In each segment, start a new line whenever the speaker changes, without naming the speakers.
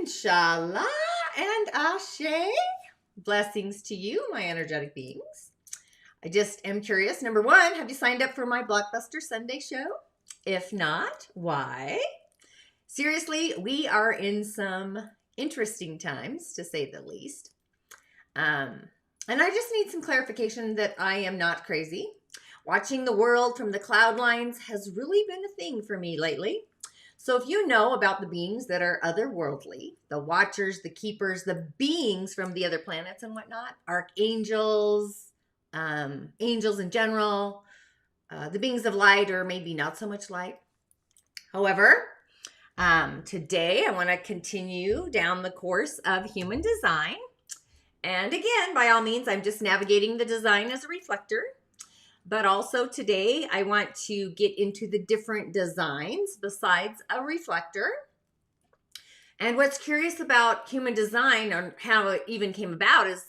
InSHalla and Ashe. Blessings to you, my energetic beings. I just am curious. Number one, have you signed up for my BLOCKBuster Sunday show? If not, why? Seriously, we are in some interesting times, to say the least. And I just need some clarification that I am not crazy. Watching the world from the cloud lines has really been a thing for me lately. So if you know about the beings that are otherworldly, the watchers, the keepers, the beings from the other planets and whatnot, archangels, angels in general, the beings of light, or maybe not so much light. However, today I want to continue down the course of human design. And again, by all means, I'm just navigating the design as a reflector. But also today, I want to get into the different designs besides a reflector. And what's curious about human design, or how it even came about, is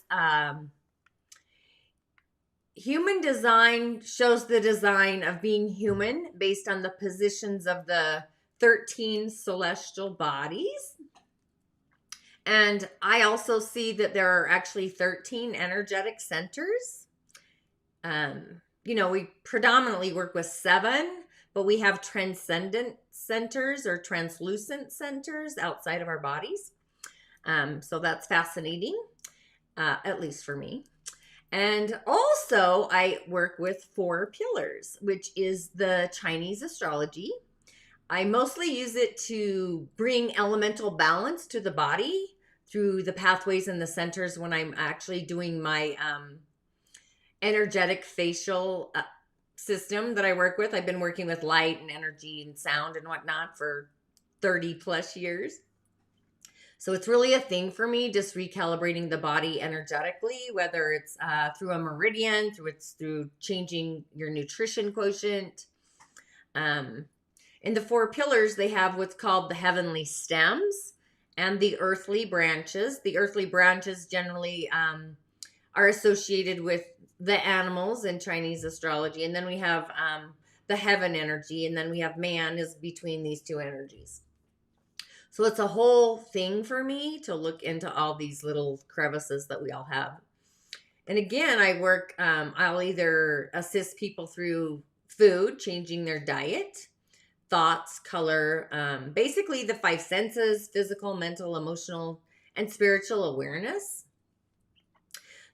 human design shows the design of being human based on the positions of the 13 celestial bodies. And I also see that there are actually 13 energetic centers. We predominantly work with 7, but we have transcendent centers or translucent centers outside of our bodies. So that's fascinating, at least for me. And also I work with 4 pillars, which is the Chinese astrology. I mostly use it to bring elemental balance to the body through the pathways and the centers when I'm actually doing my energetic facial system that I work with. I've been working with light and energy and sound and whatnot for 30 plus years. So it's really a thing for me, just recalibrating the body energetically, whether it's through a meridian, through changing your nutrition quotient. In the 4 pillars, they have what's called the heavenly stems and the earthly branches. The earthly branches generally are associated with the animals in Chinese astrology. And then we have the heaven energy, and then we have man is between these 2 energies. So it's a whole thing for me to look into all these little crevices that we all have. And again, I work, I'll either assist people through food, changing their diet, thoughts, color, basically the 5 senses: physical, mental, emotional, and spiritual awareness.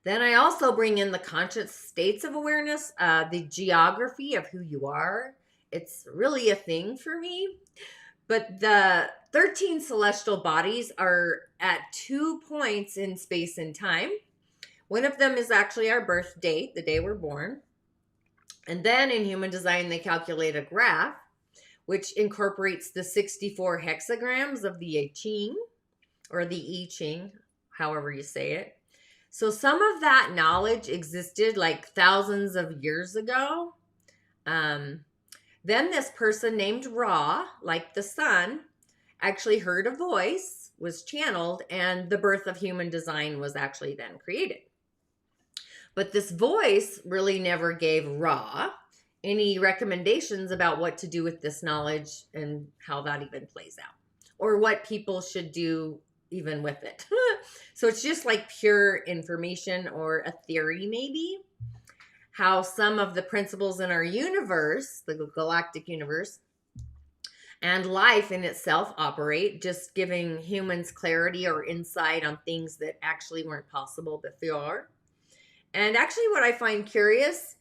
Then I also bring in the conscious states of awareness, the geography of who you are. It's really a thing for me. But the 13 celestial bodies are at 2 points in space and time. One of them is actually our birth date, the day we're born. And then in human design, they calculate a graph, which incorporates the 64 hexagrams of the I Ching, or the I Ching, however you say it. So some of that knowledge existed like thousands of years ago. Then this person named Ra, like the sun, actually heard a voice, was channeled, and the birth of human design was actually then created. But this voice really never gave Ra any recommendations about what to do with this knowledge and how that even plays out, or what people should do even with it. So it's just like pure information, or a theory maybe, how some of the principles in our universe, the galactic universe, and life in itself operate, just giving humans clarity or insight on things that actually weren't possible before. And actually what I find curious,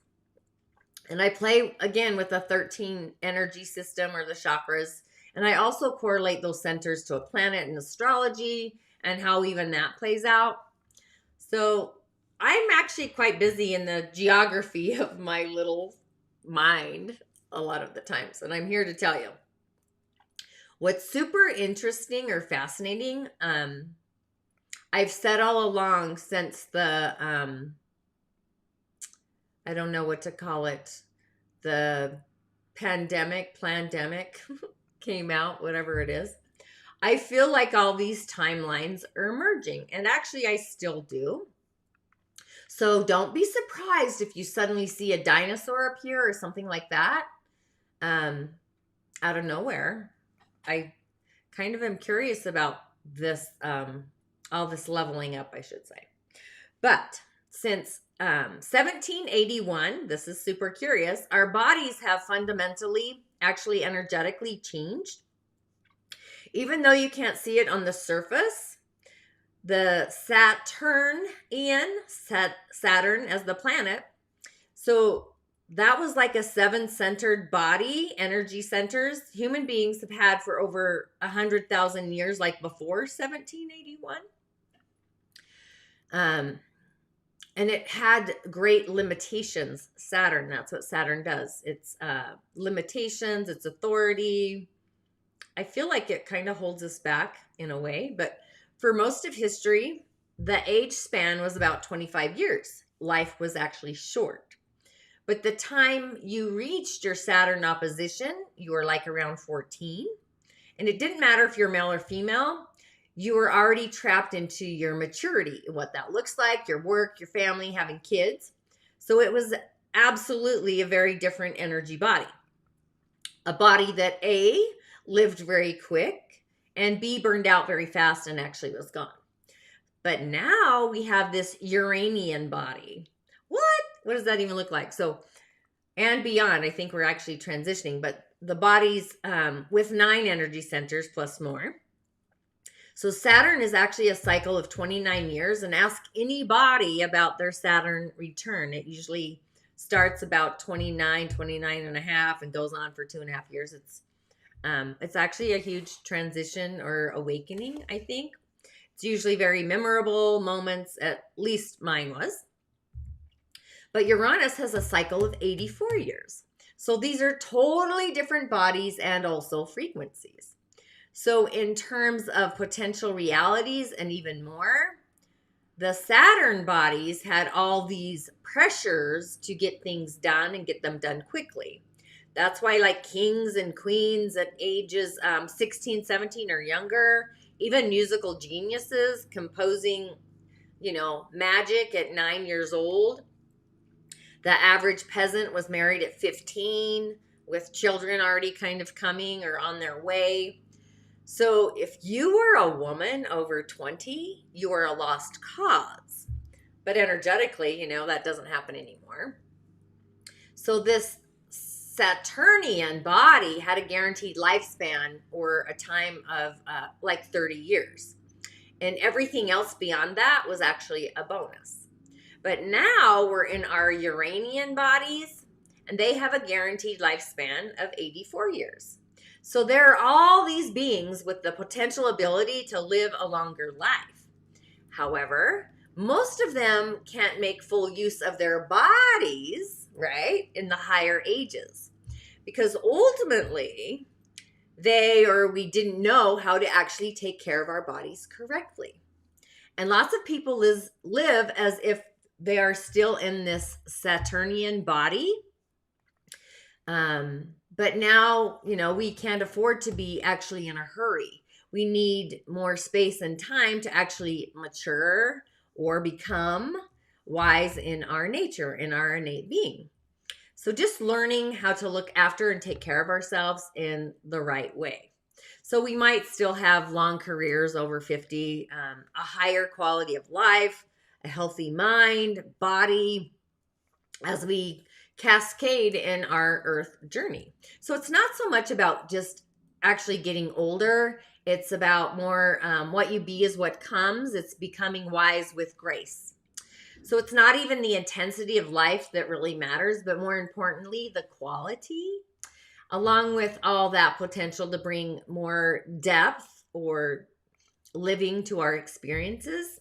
and I play again with the 13 energy system, or the chakras, and I also correlate those centers to a planet in astrology and how even that plays out. So I'm actually quite busy in the geography of my little mind a lot of the times. And I'm here to tell you what's super interesting or fascinating. I've said all along since the, I don't know what to call it, the pandemic came out, whatever it is. I feel like all these timelines are emerging, and actually I still do. So don't be surprised if you suddenly see a dinosaur appear or something like that. out of nowhere. I kind of am curious about this, all this leveling up, I should say. But since 1781, this is super curious, our bodies have fundamentally, actually energetically changed. Even though you can't see it on the surface, the Saturn as the planet. So that was like a 7-centered body, energy centers human beings have had for over 100,000 years, like before 1781. And it had great limitations. Saturn, that's what Saturn does. It's limitations, it's authority. I feel like it kind of holds us back in a way, but for most of history, the age span was about 25 years. Life was actually short. But the time you reached your Saturn opposition, you were like around 14. And it didn't matter if you're male or female, you were already trapped into your maturity, what that looks like, your work, your family, having kids. So it was absolutely a very different energy body. A body that A, lived very quick, and B, burned out very fast and actually was gone. But now we have this Uranian body. What does that even look like? So, and beyond, I think we're actually transitioning, but the bodies with 9 energy centers plus more. So Saturn is actually a cycle of 29 years, and ask anybody about their Saturn return. It usually starts about 29 and a half and goes on for 2.5 years. It's actually a huge transition or awakening, I think. It's usually very memorable moments, at least mine was. But Uranus has a cycle of 84 years. So these are totally different bodies and also frequencies. So in terms of potential realities and even more, the Saturn bodies had all these pressures to get things done and get them done quickly. That's why like kings and queens at ages 16, 17 or younger, even musical geniuses composing, magic at 9 years old. The average peasant was married at 15 with children already kind of coming or on their way. So if you were a woman over 20, you were a lost cause. But energetically, that doesn't happen anymore. So this Saturnian body had a guaranteed lifespan or a time of like 30 years. And everything else beyond that was actually a bonus. But now we're in our Uranian bodies, and they have a guaranteed lifespan of 84 years. So there are all these beings with the potential ability to live a longer life. However, most of them can't make full use of their bodies, right, in the higher ages. Because ultimately, we didn't know how to actually take care of our bodies correctly. And lots of people live as if they are still in this Saturnian body. But now, we can't afford to be actually in a hurry. We need more space and time to actually mature or become wise in our nature, in our innate being. So just learning how to look after and take care of ourselves in the right way. So we might still have long careers over 50, a higher quality of life, a healthy mind, body, as we cascade in our earth journey. So it's not so much about just actually getting older. It's about more what you be is what comes. It's becoming wise with grace. So it's not even the intensity of life that really matters, but more importantly, the quality, along with all that potential to bring more depth or living to our experiences.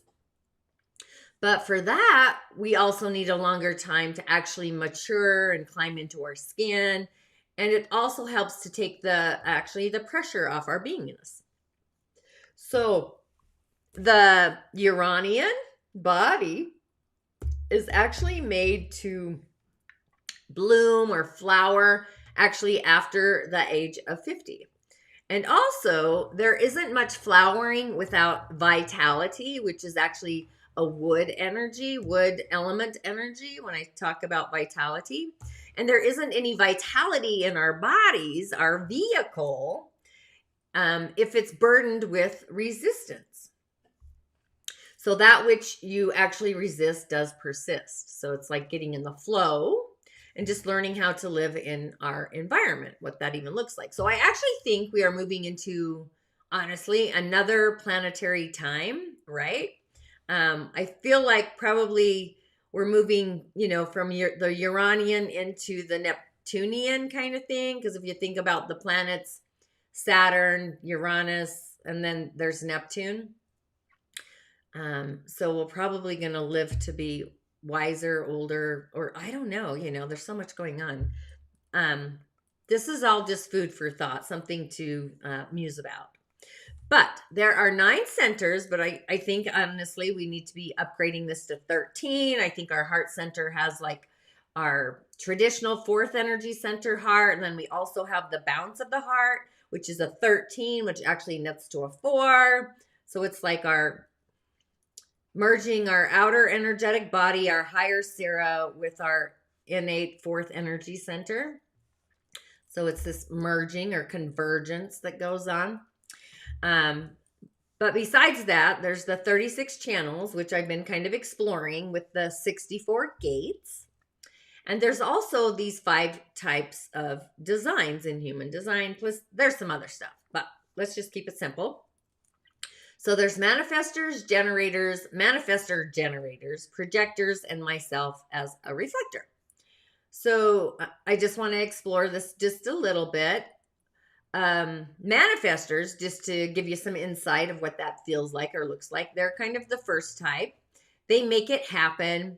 But for that, we also need a longer time to actually mature and climb into our skin. And it also helps to take the pressure off our beingness. So the Uranian body is actually made to bloom or flower actually after the age of 50. And also, there isn't much flowering without vitality, which is actually a wood element energy when I talk about vitality. and there isn't any vitality in our bodies, our vehicle, if it's burdened with resistance. So that which you actually resist does persist. So it's like getting in the flow and just learning how to live in our environment, what that even looks like. So I actually think we are moving into, honestly, another planetary time, right? I feel like probably we're moving, from the Uranian into the Neptunian kind of thing. Because if you think about the planets, Saturn, Uranus, and then there's Neptune. So we're probably going to live to be wiser, older, or I don't know, there's so much going on. This is all just food for thought, something to muse about. But there are 9 centers, but I think honestly we need to be upgrading this to 13. I think our heart center has like our traditional 4th energy center heart, and then we also have the bounce of the heart, which is a 13, which actually nets to a 4. So it's like our merging our outer energetic body, our higher Sera, with our innate 4th energy center. So it's this merging or convergence that goes on. But besides that, there's the 36 channels, which I've been kind of exploring, with the 64 gates. And there's also these 5 types of designs in human design, plus there's some other stuff, but let's just keep it simple. So there's manifestor generators, projectors, and myself as a reflector. So I just want to explore this just a little bit. Manifestors, just to give you some insight of what that feels like or looks like, they're kind of the first type. They make it happen.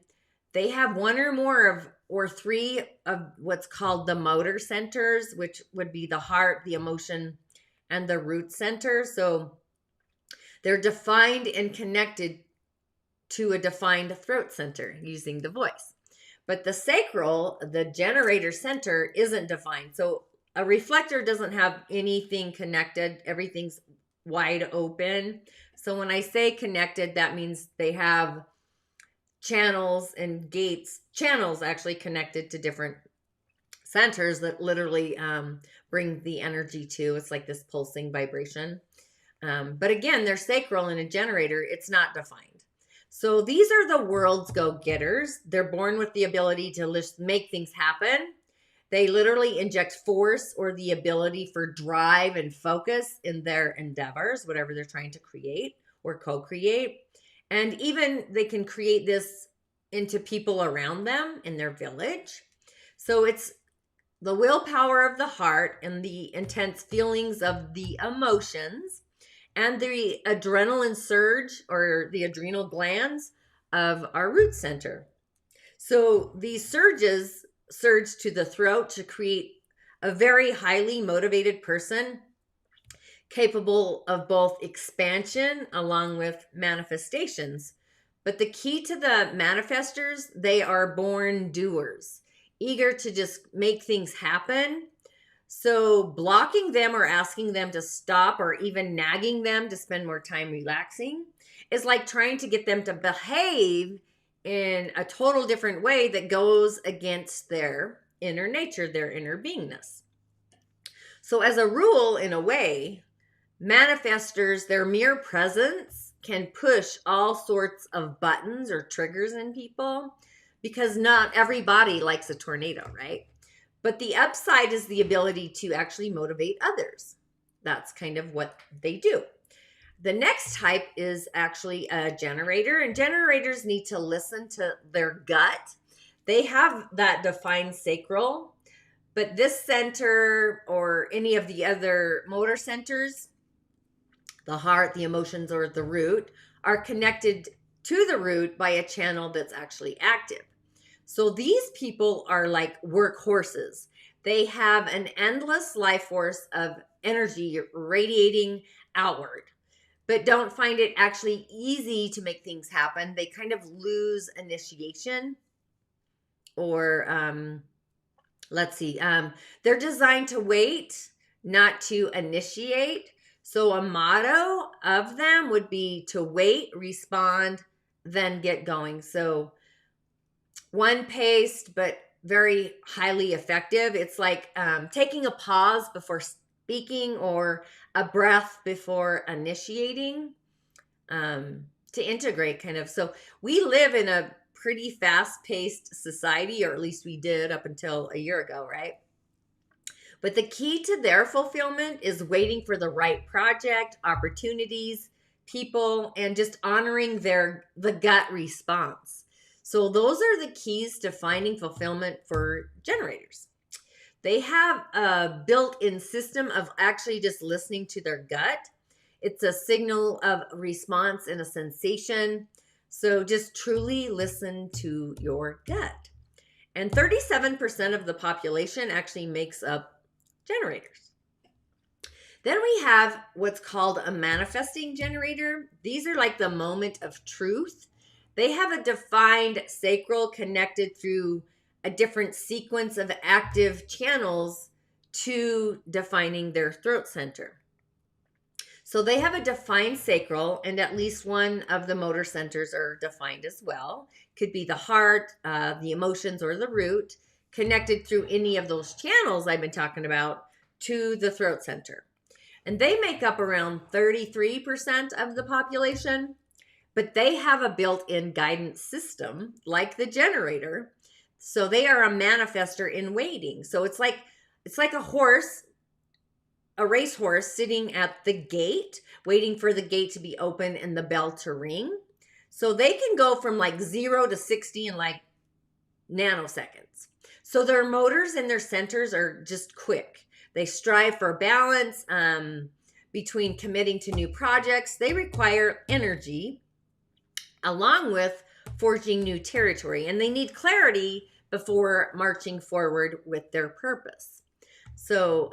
They have 1 or more or 3 of what's called the motor centers, which would be the heart, the emotion, and the root center. So they're defined and connected to a defined throat center using the voice. But the sacral, the generator center, isn't defined. So a reflector doesn't have anything connected. Everything's wide open. So when I say connected, that means they have channels and gates, channels actually connected to different centers that literally bring the energy to. It's like this pulsing vibration. But again, they're sacral in a generator. It's not defined. So these are the world's go-getters. They're born with the ability to make things happen. They literally inject force or the ability for drive and focus in their endeavors, whatever they're trying to create or co-create. And even they can create this into people around them in their village. So it's the willpower of the heart and the intense feelings of the emotions and the adrenaline surge or the adrenal glands of our root center. So these surges surge to the throat to create a very highly motivated person, capable of both expansion along with manifestations. But the key to the manifestors, they are born doers, eager to just make things happen. So blocking them or asking them to stop or even nagging them to spend more time relaxing is like trying to get them to behave in a total different way that goes against their inner nature, their inner beingness. So as a rule, in a way, manifestors, their mere presence can push all sorts of buttons or triggers in people, because not everybody likes a tornado, right? But the upside is the ability to actually motivate others. That's kind of what they do. The next type is actually a generator, and generators need to listen to their gut. They have that defined sacral, but this center or any of the other motor centers, the heart, the emotions, or the root, are connected to the root by a channel that's actually active. So these people are like workhorses. They have an endless life force of energy radiating outward, but don't find it actually easy to make things happen. They kind of lose initiation or they're designed to wait, not to initiate. So a motto of them would be to wait, respond, then get going. So one paced, but very highly effective. It's like taking a pause before speaking or a breath before initiating, to integrate kind of. So we live in a pretty fast-paced society, or at least we did up until a year ago, right? But the key to their fulfillment is waiting for the right project, opportunities, people, and just honoring the gut response. So those are the keys to finding fulfillment for generators. They have a built-in system of actually just listening to their gut. It's a signal of response and a sensation. So just truly listen to your gut. And 37% of the population actually makes up generators. Then we have what's called a manifesting generator. These are like the moment of truth. They have a defined sacral connected through a different sequence of active channels to defining their throat center. So they have a defined sacral, and at least one of the motor centers are defined as well. Could be the heart, the emotions, or the root, connected through any of those channels I've been talking about to the throat center. And they make up around 33% of the population, but they have a built-in guidance system like the generator. So they are a manifester in waiting. So it's like a horse, a racehorse sitting at the gate, waiting for the gate to be open and the bell to ring. So they can go from like 0 to 60 in like nanoseconds. So their motors and their centers are just quick. They strive for balance between committing to new projects. They require energy along with forging new territory, and they need clarity before marching forward with their purpose. So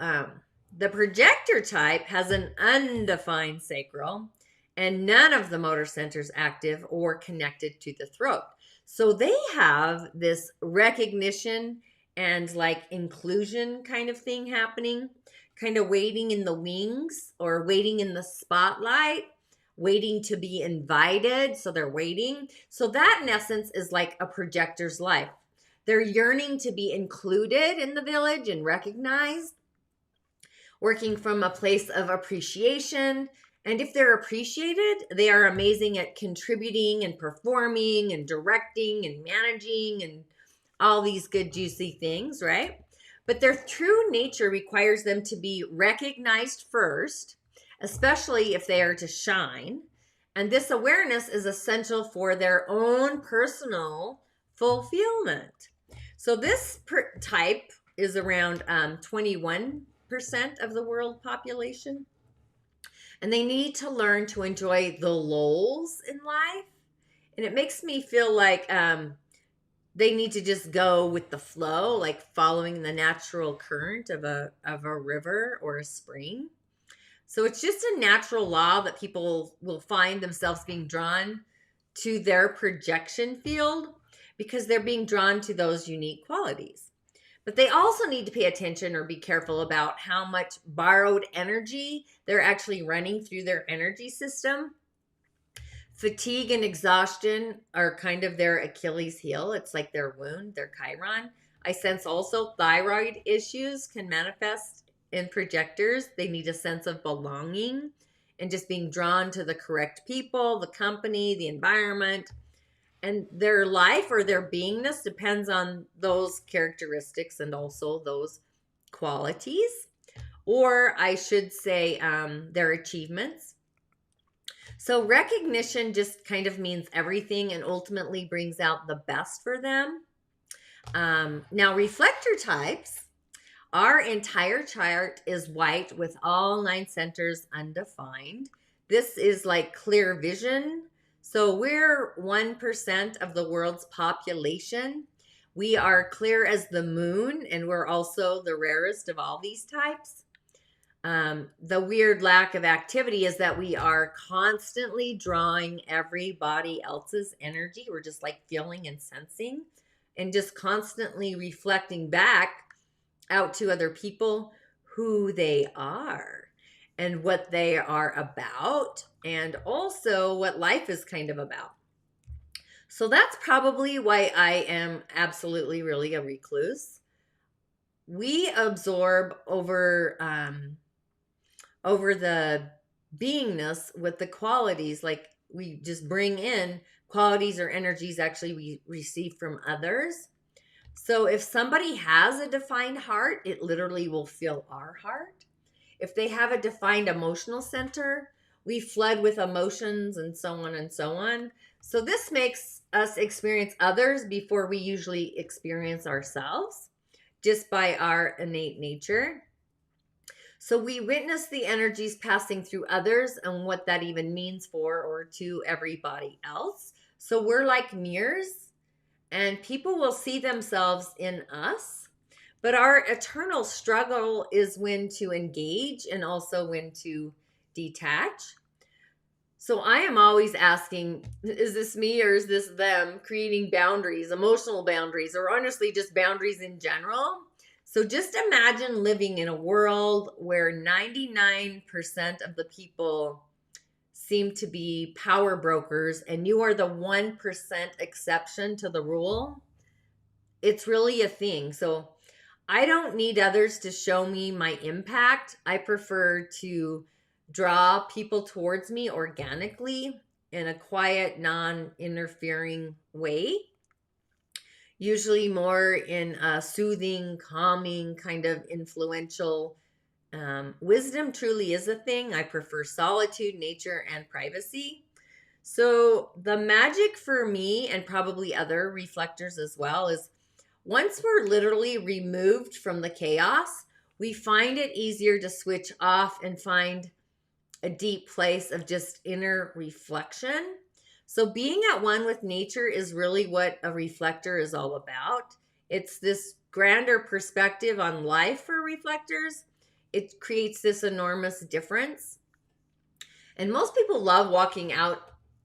the projector type has an undefined sacral and none of the motor centers active or connected to the throat. So they have this recognition and like inclusion kind of thing happening, kind of waiting in the wings or waiting in the spotlight, waiting to be invited. So they're waiting. So that in essence is like a projector's life. They're yearning to be included in the village and recognized, working from a place of appreciation. And if they're appreciated, they are amazing at contributing and performing and directing and managing and all these good, juicy things, right? But their true nature requires them to be recognized first, especially if they are to shine. And this awareness is essential for their own personal fulfillment. So this type is around 21% of the world population. And they need to learn to enjoy the lulls in life. And it makes me feel like they need to just go with the flow, like following the natural current of a river or a spring. So it's just a natural law that people will find themselves being drawn to their projection field because they're being drawn to those unique qualities. But they also need to pay attention or be careful about how much borrowed energy they're actually running through their energy system. Fatigue and exhaustion are kind of their Achilles heel. It's like their wound, their chiron. I sense also thyroid issues can manifest in projectors. They need a sense of belonging and just being drawn to the correct people, the company, the environment. And their life or their beingness depends on those characteristics and also those qualities, or I should say their achievements. So recognition just kind of means everything and ultimately brings out the best for them. Now, reflector types, our entire chart is white with all 9 centers undefined. This is like clear vision. So we're 1% of the world's population. We are clear as the moon, and we're also the rarest of all these types. The weird lack of activity is that we are constantly drawing everybody else's energy. We're just like feeling and sensing and just constantly reflecting back out to other people who they are and what they are about, and also what life is kind of about. So that's probably why I am absolutely really a recluse. We absorb over the beingness with the qualities, like we just bring in qualities or energies actually we receive from others. So if somebody has a defined heart, it literally will fill our heart. If they have a defined emotional center, we flood with emotions and so on and so on. So this makes us experience others before we usually experience ourselves, just by our innate nature. So we witness the energies passing through others and what that even means for or to everybody else. So we're like mirrors, and people will see themselves in us. But our eternal struggle is when to engage and also when to detach. So I am always asking, is this me or is this them creating boundaries, emotional boundaries, or honestly just boundaries in general? So just imagine living in a world where 99% of the people seem to be power brokers and you are the 1% exception to the rule. It's really a thing. So I don't need others to show me my impact. I prefer to draw people towards me organically in a quiet, non interfering way, usually more in a soothing, calming, kind of influential. Wisdom truly is a thing. I prefer solitude, nature, and privacy. So, the magic for me and probably other reflectors as well is once we're literally removed from the chaos, we find it easier to switch off and find a deep place of just inner reflection. So, being at one with nature is really what a reflector is all about. It's this grander perspective on life for reflectors. It creates this enormous difference. And most people love walking out,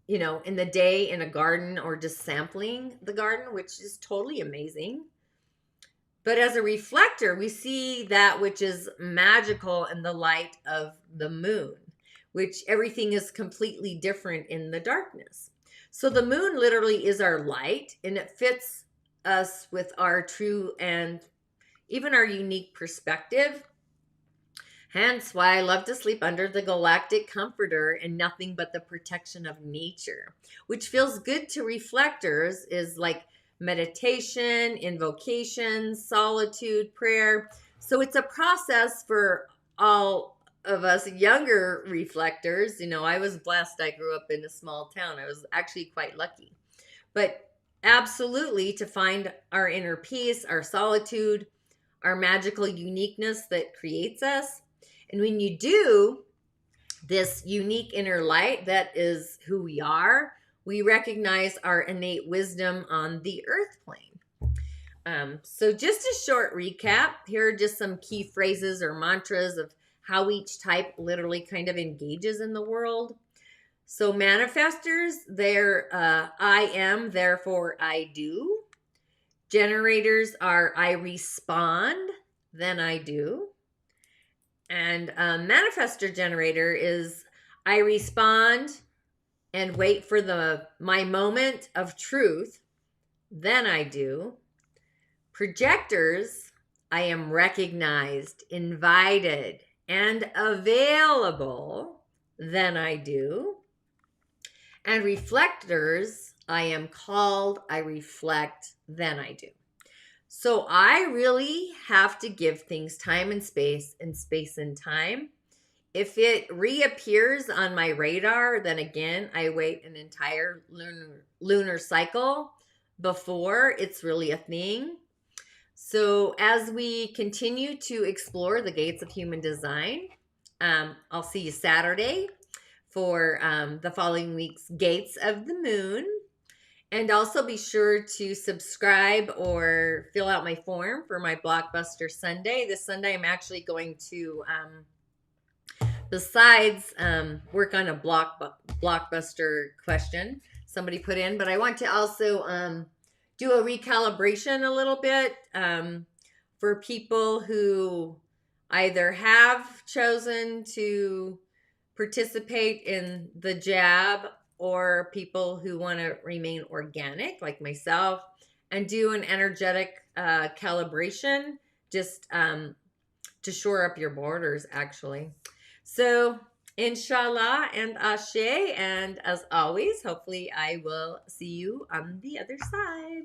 in the day in a garden or just sampling the garden, which is totally amazing. But as a reflector, we see that which is magical in the light of the moon, which everything is completely different in the darkness. So the moon literally is our light, and it fits us with our true and even our unique perspective. Hence why I love to sleep under the galactic comforter and nothing but the protection of nature, which feels good to reflectors, is like meditation, invocation, solitude, prayer. So it's a process for all of us younger reflectors. I was blessed. I grew up in a small town. I was actually quite lucky. But absolutely to find our inner peace, our solitude, our magical uniqueness that creates us. And when you do this unique inner light that is who we are, we recognize our innate wisdom on the earth plane. So just a short recap. Here are just some key phrases or mantras of how each type literally kind of engages in the world. So manifestors, they're I am, therefore I do. Generators are I respond, then I do. And a manifestor generator is I respond and wait for my moment of truth, then I do. Projectors, I am recognized, invited, and available, then I do. And reflectors, I am called, I reflect, then I do. So I really have to give things time and space and time. If it reappears on my radar, then again, I wait an entire lunar cycle before it's really a thing. So as we continue to explore the gates of human design, I'll see you Saturday for the following week's Gates of the Moon. And also be sure to subscribe or fill out my form for my BLOCKBuster Sunday. This Sunday, I'm actually going to, besides work on a BLOCKBuster question somebody put in, but I want to also do a recalibration a little bit for people who either have chosen to participate in the jab or people who want to remain organic, like myself, and do an energetic calibration just to shore up your borders, actually. So, InSHalla and Ashe. And as always, hopefully, I will see you on the other side.